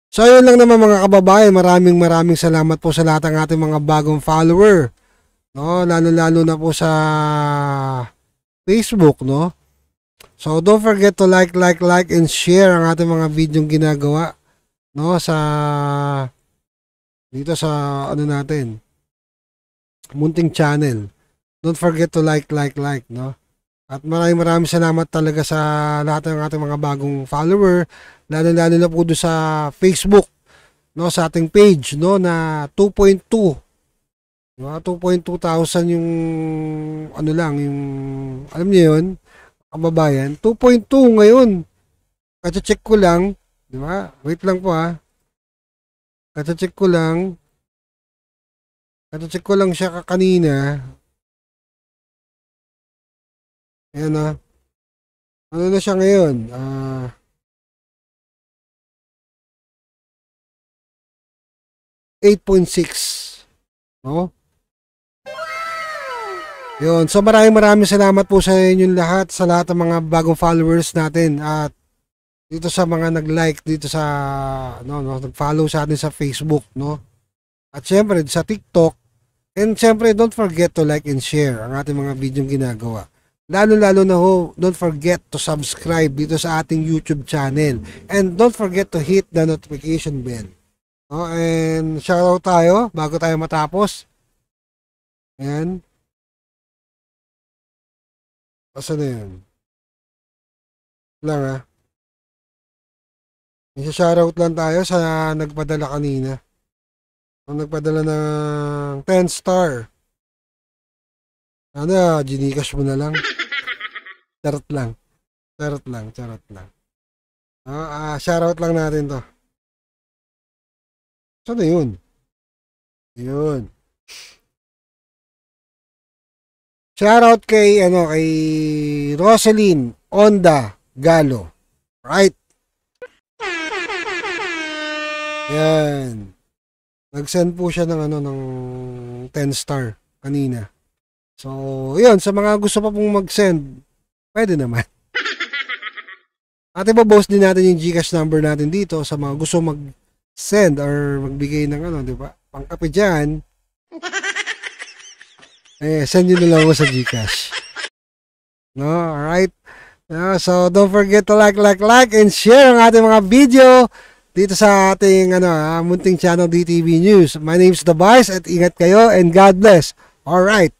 So, yun lang naman mga kababayan. Maraming salamat po sa lahat ng ating mga bagong follower. No? Lalo na po sa Facebook, no? So, don't forget to like, and share ang ating mga videong ginagawa, no? Dito sa, ano natin, Munting Channel. Don't forget to like, no? At maraming salamat talaga sa lahat ng ating mga bagong follower, lalo na po doon sa Facebook, no, sa ating page, no, na 2.2. No, 2,200 yung ano lang, yung alam niyo 'yun, kababayan, 2.2 ngayon. Kasi-check ko lang, di ba? Wait lang po ha. Kasi-check ko lang siya kanina. Ayan na. Ano na siya ngayon? 8.6. No? Yun. So maraming salamat po sa inyong lahat, sa lahat ng mga bagong followers natin. At dito sa mga nag-like dito sa nag-follow sa atin sa Facebook, no? At syempre sa TikTok. And syempre, don't forget to like and share ang ating mga videong ginagawa. Lalo na ho, don't forget to subscribe dito sa ating YouTube channel. And don't forget to hit the notification bell. No? And shoutout tayo bago tayo matapos. Ayan. Asa na yun? Lang ha. Isa-shoutout lang tayo sa nagpadala kanina. Ang nagpadala ng 10 star. Ano, Gcash mo na lang. Charot lang. Shoutout lang natin to. Saan na yun? Yun. Shoutout kay Rosaline Onda Galo. Right? Yan. Nag-send po siya ng 10 star kanina. So, yun, sa mga gusto pa pong mag-send, pwede naman. At ibaboss din natin yung Gcash number natin dito sa mga gusto mag-send or magbigay ng di ba? Pangkape dyan. Send nyo na lang ako sa Gcash. No, alright? So, don't forget to like, and share ang ating mga video dito sa ating Munting Channel DTV News. My name is The Vice at ingat kayo and God bless. Alright.